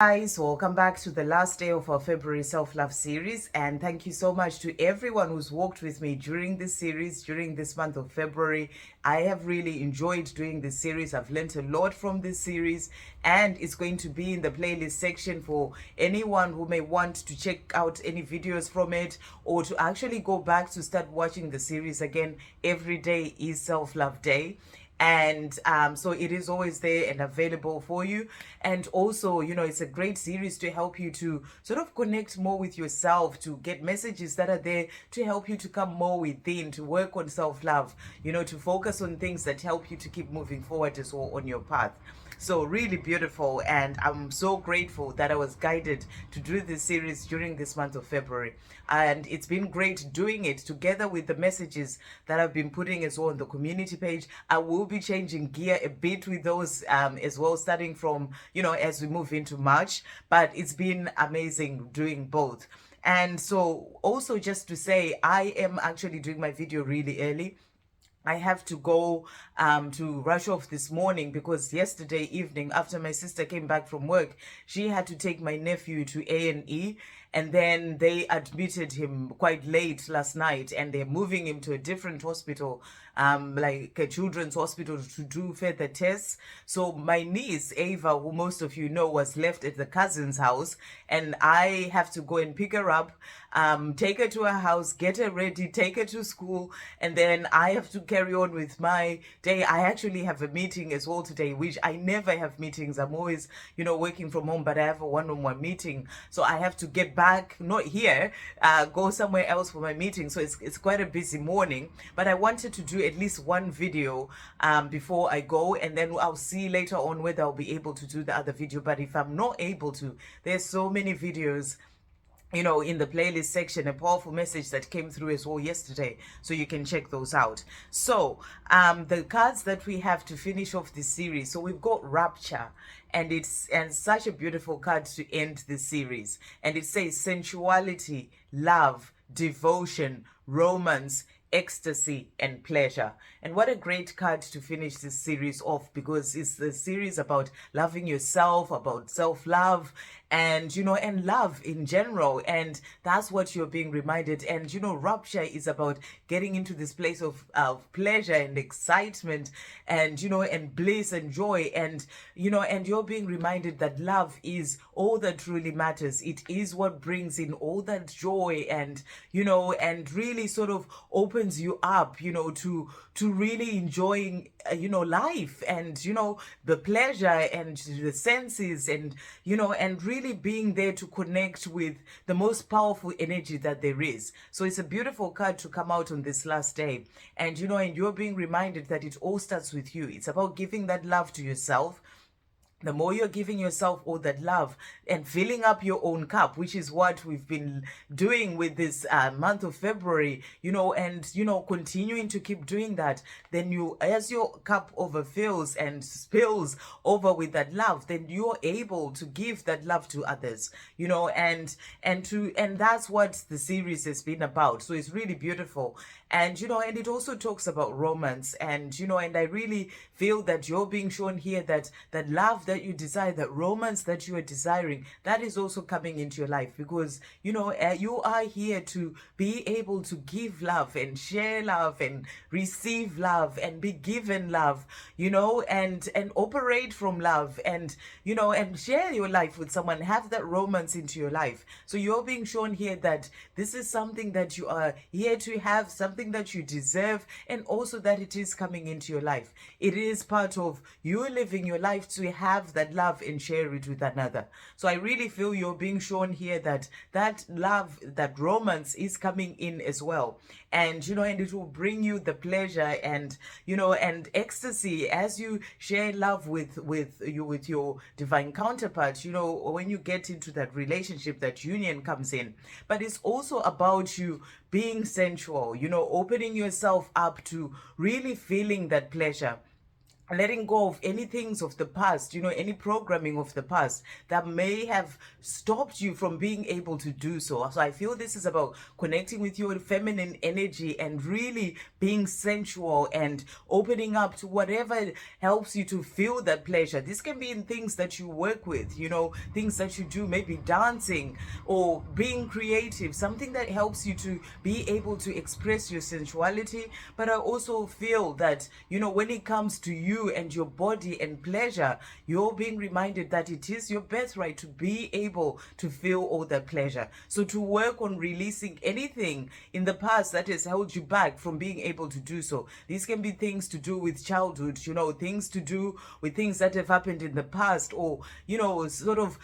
Guys, welcome back to the last day of our February self-love series, and thank you so much to everyone who's walked with me during this series, during this month of February. I have really enjoyed doing this series. I've learned a lot from this series, and it's going to be in the playlist section for anyone who may want to check out any videos from it, or to actually go back to start watching the series again. Every day is self-love day, and so it is always there and available for you. And also, it's a great series to help you to sort of connect more with yourself, to get messages that are there to help you to come more within, to work on self-love, to focus on things that help you to keep moving forward as well on your path. So really beautiful, and I'm so grateful that I was guided to do this series during this month of February. And it's been great doing it together with the messages that I've been putting as well on the community page. I will be changing gear a bit with those as well, starting from, as we move into March. But it's been amazing doing both. And so also just to say, I am actually doing my video really early. I have to go to rush off this morning because yesterday evening, after my sister came back from work, she had to take my nephew to A&E, and then they admitted him quite late last night, and they're moving him to a different hospital, like a children's hospital, to do further tests. So my niece, Ava, who most of you know, was left at the cousin's house, and I have to go and pick her up, take her to her house, get her ready, take her to school, and then I have to carry on with my day. I actually have a meeting as well today, which I never have meetings. I'm always, working from home, but I have a one-on-one meeting. So I have to get back, not here, go somewhere else for my meeting. So it's quite a busy morning, but I wanted to do at least one video before I go, and then I'll see later on whether I'll be able to do the other video. But if I'm not able to, there's so many videos in the playlist section, a powerful message that came through as well yesterday, so you can check those out. So the cards that we have to finish off this series, so we've got Rapture, and it's such a beautiful card to end this series, and it says sensuality, love, devotion, romance, ecstasy, and pleasure. And what a great card to finish this series off, because it's the series about loving yourself, about self-love, and and love in general. And that's what you're being reminded. And Rapture is about getting into this place of pleasure and excitement, and and bliss and joy, and and you're being reminded that love is all that truly matters. It is what brings in all that joy, and and really sort of opens you up to really enjoying life, and the pleasure and the senses, and and really being there to connect with the most powerful energy that there is. So it's a beautiful card to come out on this last day, and and you're being reminded that it all starts with you. It's about giving that love to yourself. The more you're giving yourself all that love and filling up your own cup, which is what we've been doing with this month of February, and continuing to keep doing that, then as your cup overfills and spills over with that love, then you're able to give that love to others, and that's what the series has been about. So it's really beautiful. And and it also talks about romance, and and I really feel that you're being shown here that love that you desire, that romance that you are desiring, that is also coming into your life, because you are here to be able to give love and share love and receive love and be given love, and operate from love, and and share your life with someone, have that romance into your life. So you're being shown here that this is something that you are here to have, something that you deserve, and also that it is coming into your life. It is part of you living your life to have that love and share it with another. So I really feel you're being shown here that love, that romance is coming in as well. And and it will bring you the pleasure and and ecstasy as you share love with your divine counterpart, when you get into that relationship, that union comes in. But it's also about you being sensual, opening yourself up to really feeling that pleasure. letting go of any things of the past, any programming of the past that may have stopped you from being able to do so. So I feel this is about connecting with your feminine energy and really being sensual and opening up to whatever helps you to feel that pleasure. This can be in things that you work with, things that you do, maybe dancing or being creative, something that helps you to be able to express your sensuality. But I also feel that, when it comes to you and your body and pleasure, you're being reminded that it is your birthright to be able to feel all that pleasure. So to work on releasing anything in the past that has held you back from being able to do so. These can be things to do with childhood, things to do with things that have happened in the past, or sort of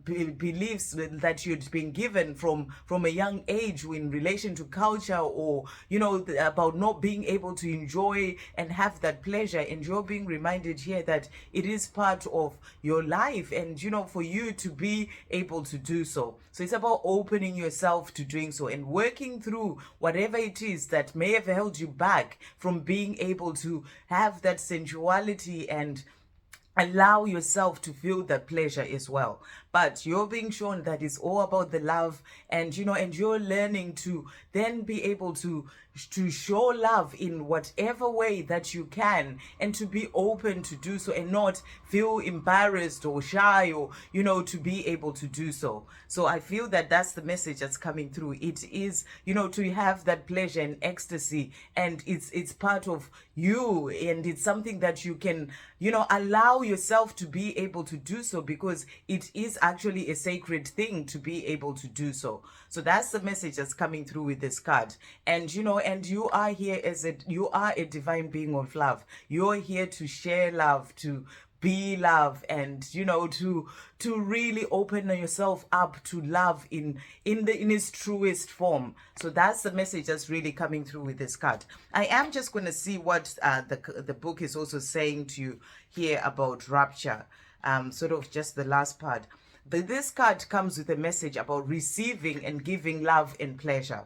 beliefs that you'd been given from a young age in relation to culture, or about not being able to enjoy and have that pleasure. And you're being reminded here that it is part of your life, and for you to be able to do so. So it's about opening yourself to doing so and working through whatever it is that may have held you back from being able to have that sensuality and allow yourself to feel that pleasure as well. But you're being shown that it's all about the love, and and you're learning to then be able to show love in whatever way that you can, and to be open to do so and not feel embarrassed or shy, or to be able to do so. So I feel that that's the message that's coming through. It is to have that pleasure and ecstasy, and it's part of you, and it's something that you can allow yourself to be able to do so, because it is actually a sacred thing to be able to do so. So that's the message that's coming through with this card. And and you are here you are a divine being of love. You're here to share love, to be love, and to really open yourself up to love in its truest form. So that's the message that's really coming through with this card. I am just going to see what the book is also saying to you here about rapture, sort of just the last part. But this card comes with a message about receiving and giving love and pleasure.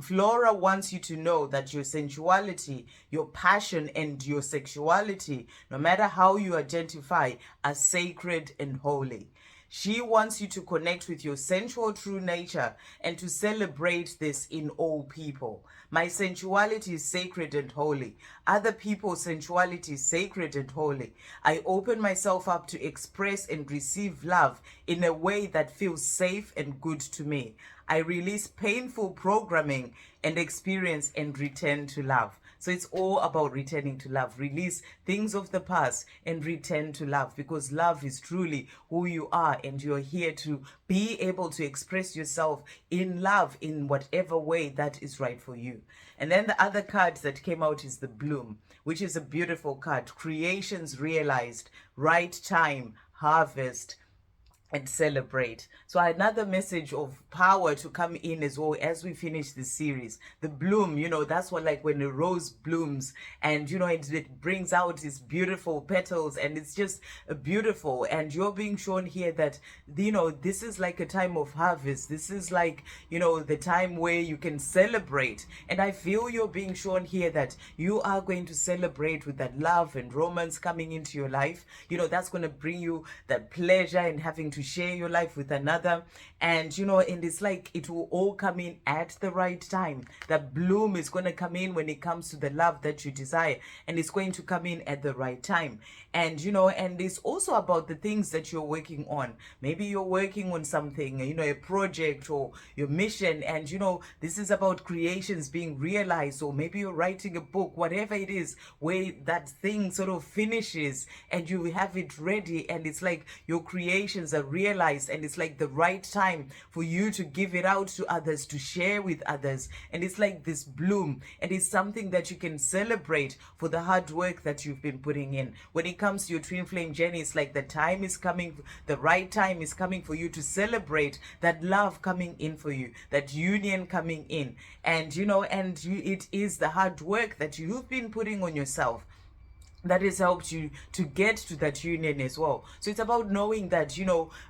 Flora wants you to know that your sensuality, your passion, and your sexuality, no matter how you identify, are sacred and holy. She wants you to connect with your sensual true nature and to celebrate this in all people. My sensuality is sacred and holy. Other people's sensuality is sacred and holy. I open myself up to express and receive love in a way that feels safe and good to me. I release painful programming and experience and return to love. So it's all about returning to love. Release things of the past and return to love, because love is truly who you are, and you're here to be able to express yourself in love in whatever way that is right for you. And then the other card that came out is the Bloom, which is a beautiful card. Creations realized, right time, harvest, and celebrate. So another message of power to come in as well as we finish this series. The bloom, that's what, like when a rose blooms, and it brings out its beautiful petals, and it's just beautiful. And you're being shown here that this is like a time of harvest. This is like the time where you can celebrate. And I feel you're being shown here that you are going to celebrate with that love and romance coming into your life. That's going to bring you that pleasure and having to share your life with another. And and it's like it will all come in at the right time. That bloom is going to come in when it comes to the love that you desire, and it's going to come in at the right time. And and it's also about the things that you're working on. Maybe you're working on something, a project or your mission, and this is about creations being realized, or maybe you're writing a book, whatever it is, where that thing sort of finishes and you have it ready, and it's like your creations are realized, and it's like the right time for you to give it out to others, to share with others. And it's like this bloom, and it's something that you can celebrate for the hard work that you've been putting in. When it comes to your twin flame journey, it's like the time is coming, the right time is coming for you to celebrate that love coming in for you, that union coming in. And it is the hard work that you've been putting on yourself that has helped you to get to that union as well. So it's about knowing that,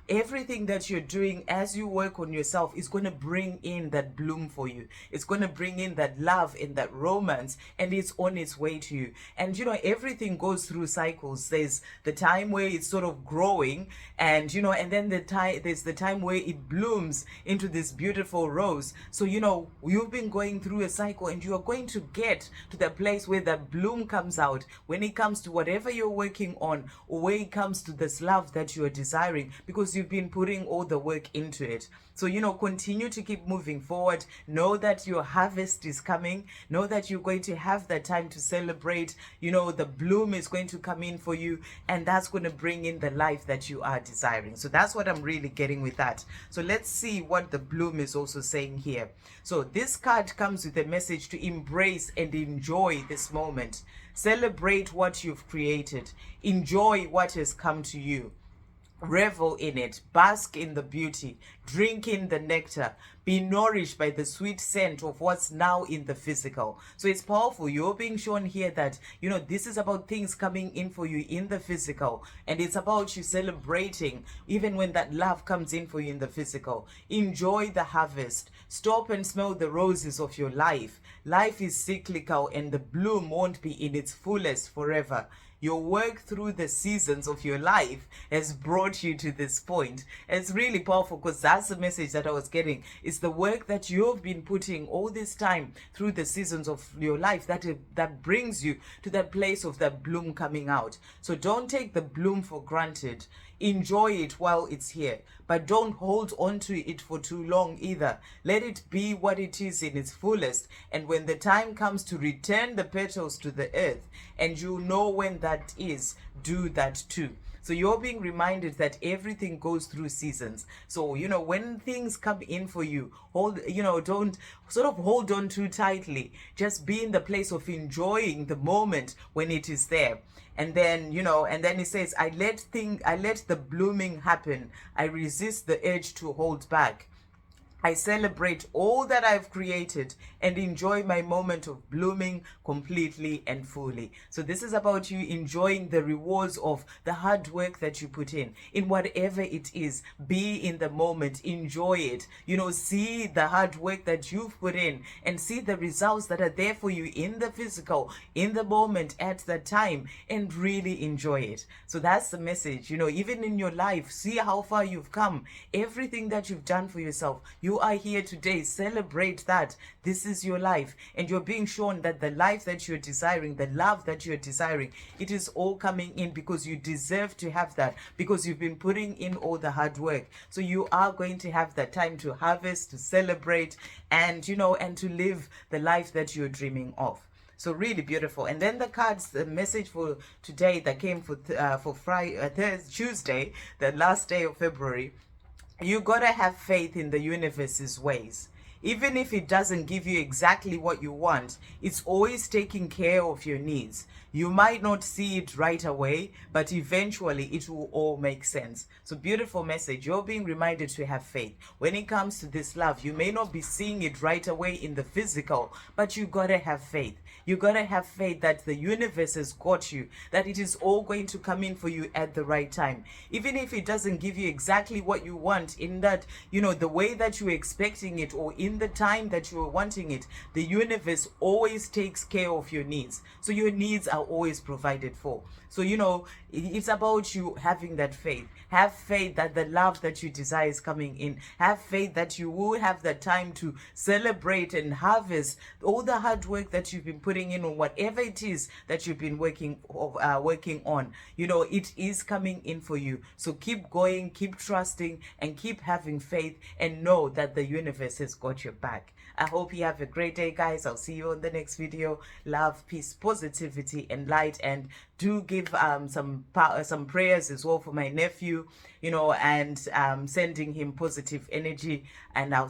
everything that you're doing as you work on yourself is going to bring in that bloom for you. It's going to bring in that love and that romance, and it's on its way to you. And, everything goes through cycles. There's the time where it's sort of growing, and, and then there's the time where it blooms into this beautiful rose. So, you've been going through a cycle, and you are going to get to the place where that bloom comes out when it comes to whatever you're working on, or where it comes to this love that you are desiring, because you've been putting all the work into it. So, continue to keep moving forward. Know that your harvest is coming. Know that you're going to have that time to celebrate. The bloom is going to come in for you, and that's going to bring in the life that you are desiring. So that's what I'm really getting with that. So let's see what the bloom is also saying here. So this card comes with a message to embrace and enjoy this moment. Celebrate what you've created. Enjoy what has come to you. Revel in it, bask in the beauty, drink in the nectar, be nourished by the sweet scent of what's now in the physical. So it's powerful. You're being shown here that, this is about things coming in for you in the physical, and it's about you celebrating even when that love comes in for you in the physical. Enjoy the harvest. Stop and smell the roses of your life. Life is cyclical, and the bloom won't be in its fullest forever. Your work through the seasons of your life has brought you to this point. It's really powerful, because that's the message that I was getting. It's the work that you've been putting all this time through the seasons of your life that brings you to that place of that bloom coming out. So don't take the bloom for granted. Enjoy it while it's here, but don't hold on to it for too long either. Let it be what it is in its fullest, and when the time comes to return the petals to the earth, and you know when that is, do that too. So you're being reminded that everything goes through seasons. So, when things come in for you, don't sort of hold on too tightly. Just be in the place of enjoying the moment when it is there. And then, and then it says, I let the blooming happen. I resist the urge to hold back. I celebrate all that I've created and enjoy my moment of blooming completely and fully. So this is about you enjoying the rewards of the hard work that you put in whatever it is. Be in the moment, enjoy it. See the hard work that you've put in, and see the results that are there for you in the physical, in the moment, at the time, and really enjoy it. So that's the message. Even in your life, see how far you've come. Everything that you've done for yourself, you are here today. Celebrate that. This is your life, and you're being shown that the life that you're desiring, the love that you're desiring, it is all coming in because you deserve to have that, because you've been putting in all the hard work. So you are going to have that time to harvest, to celebrate, and and to live the life that you're dreaming of. So really beautiful. And then the cards, the message for today that came for Tuesday, the last day of February. You gotta have faith in the universe's ways. Even if it doesn't give you exactly what you want, it's always taking care of your needs. You might not see it right away, but eventually it will all make sense. So beautiful message. You're being reminded to have faith. When it comes to this love, you may not be seeing it right away in the physical, but you gotta have faith. You gotta have faith that the universe has got you, that it is all going to come in for you at the right time. Even if it doesn't give you exactly what you want in that, the way that you're expecting it, or in the time that you're wanting it, the universe always takes care of your needs. So your needs are always provided for. So, it's about you having that faith. Have faith that the love that you desire is coming in. Have faith that you will have the time to celebrate and harvest all the hard work that you've been putting in, or whatever it is that you've been working on. It is coming in for you. So keep going, keep trusting, and keep having faith, and know that the universe has got your back. I hope you have a great day, guys. I'll see you on the next video. Love, peace, positivity, and light. And do give some prayers as well for my nephew, and sending him positive energy. And I'll see